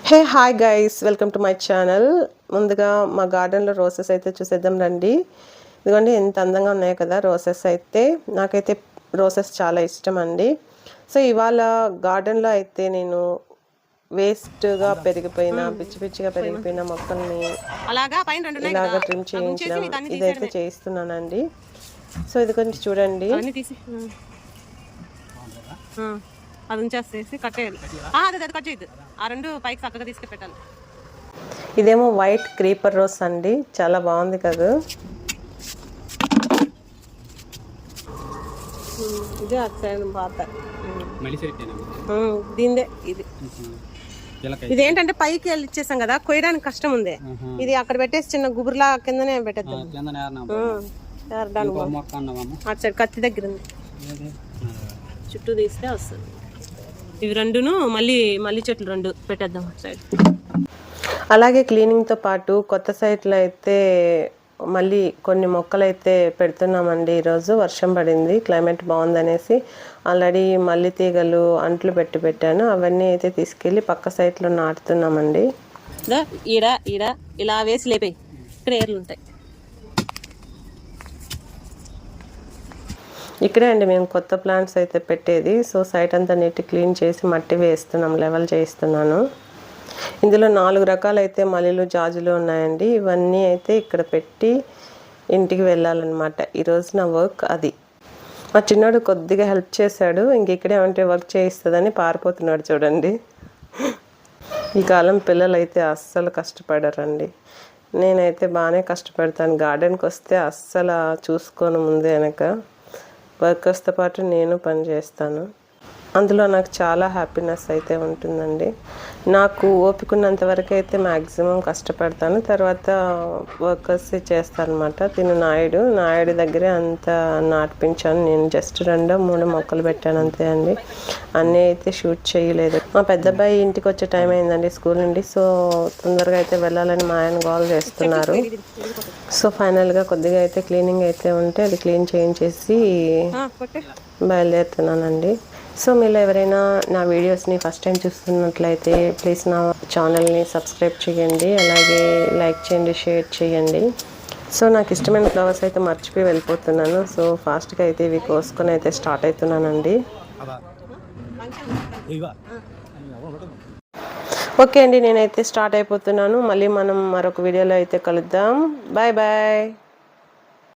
Hey hi guys, welcome to my channel. ముందుగా మా గార్డెన్లో రోసెస్ అయితే చూసేద్దాం రండి. ఇదిగోండి ఎంత అందంగా ఉన్నాయో కదా రోసెస్ అయితే. నాకైతే రోసెస్ చాలా ఇష్టం అండి. సో ఇవాళ గార్డెన్లో అయితే నేను వేస్ట్గా పెరిగిపోయిన పిచ్చి పిచ్చిగా పెరిగిపోయిన మొక్కల్ని ఇలాగా ట్రిమ్ చేయించడం ఇదైతే చేయిస్తున్నానండి. సో ఇది కొంచెం చూడండి. అది ఉంచేసేసి కట్టేయాలి. అది కట్ చేయద్దు. ఆ రెండు పైకి చక్కగా తీసుకెళ్ళాలి. ఇదేమో వైట్ క్రీపర్ రోస్ అండి, చాలా బాగుంది కదా. ఇది అటు పాత దీందే ఇది. ఇదేంటంటే పైకి వెళ్ళి ఇచ్చేసాం కదా, కొయ్యడానికి కష్టం ఉంది. ఇది అక్కడ పెట్టేసి చిన్న గుబురులా కిందనే పెట్టేద్దాం. అటు సైడ్ కత్తి దగ్గర ఉంది, చుట్టూ తీస్తే వస్తుంది. ఇవి రెండును మళ్ళీ చెట్లు రెండు పెట్టేద్దాం సైడ్. అలాగే క్లీనింగ్తో పాటు కొత్త సైట్లో అయితే మళ్ళీ కొన్ని మొక్కలు అయితే పెడుతున్నామండి. ఈరోజు వర్షం పడింది, క్లైమేట్ బాగుందనేసి ఆల్రెడీ మల్లి తీగలు అంట్లు పెట్టాను. అవన్నీ అయితే తీసుకెళ్ళి పక్క సైట్లో నాటుతున్నామండి. ఈడ ఇలా వేసి లేపాయి, ఇక్కడ ఏర్లు ఉంటాయి. ఇక్కడే అండి మేము కొత్త ప్లాంట్స్ అయితే పెట్టేది. సో సైట్ అంతా నీట్ క్లీన్ చేసి మట్టి వేస్తున్నాం, లెవెల్ చేస్తున్నాను. ఇందులో 4 రకాలు అయితే మల్లెలు జాజులు ఉన్నాయండి. ఇవన్నీ అయితే ఇక్కడ పెట్టి ఇంటికి వెళ్ళాలన్నమాట. ఈరోజు నా వర్క్ అది. మా చిన్నాడు కొద్దిగా హెల్ప్ చేశాడు, ఇక్కడే ఉంటే వర్క్ చేయిస్తుందని పారిపోతున్నాడు చూడండి. ఈ కాలం పిల్లలు అయితే అస్సలు కష్టపడరండి. నేనైతే బాగానే కష్టపడతాను. గార్డెన్కి వస్తే అస్సలు చూసుకోను ముందు వెనక. వర్కర్స్తో పాటు నేను పని చేస్తాను. అందులో నాకు చాలా హ్యాపీనెస్ అయితే ఉంటుందండి. నాకు ఓపికన్నంత వరకు అయితే మ్యాక్సిమం కష్టపడతాను, తర్వాత వర్కర్స్ చేస్తారనమాట. తిను నాయుడు దగ్గరే అంతా నాటిపించాను. నేను జస్ట్ 2-3 మొక్కలు పెట్టాను అంతే అండి. అన్నీ అయితే షూట్ చేయలేదు. మా పెద్దబ్బాయి ఇంటికి వచ్చే టైం అయిందండి స్కూల్ నుండి. సో తొందరగా అయితే వెళ్ళాలని మా ఆయన కాల్ చేస్తున్నారు. సో ఫైనల్గా కొద్దిగా అయితే క్లీనింగ్ అయితే ఉంటే అది క్లీన్ చేయించేసి బయలుదేరుతున్నానండి. సో మీరు ఎవరైనా నా వీడియోస్ని ఫస్ట్ టైం చూస్తున్నట్లయితే ప్లీజ్ నా ఛానల్ని సబ్స్క్రైబ్ చేయండి, అలాగే లైక్ చేయండి, షేర్ చేయండి. సో నాకు ఇష్టమైన ఫ్లవర్స్ అయితే మర్చిపోయి వెళ్ళిపోతున్నాను. సో ఫాస్ట్గా అయితే ఇవి కోసుకొని అయితే స్టార్ట్ అవుతున్నానండి. ఓకే అండి, నేనైతే స్టార్ట్ అయిపోతున్నాను. మళ్ళీ మనం మరొక వీడియోలో అయితే కలుద్దాం. Bye bye.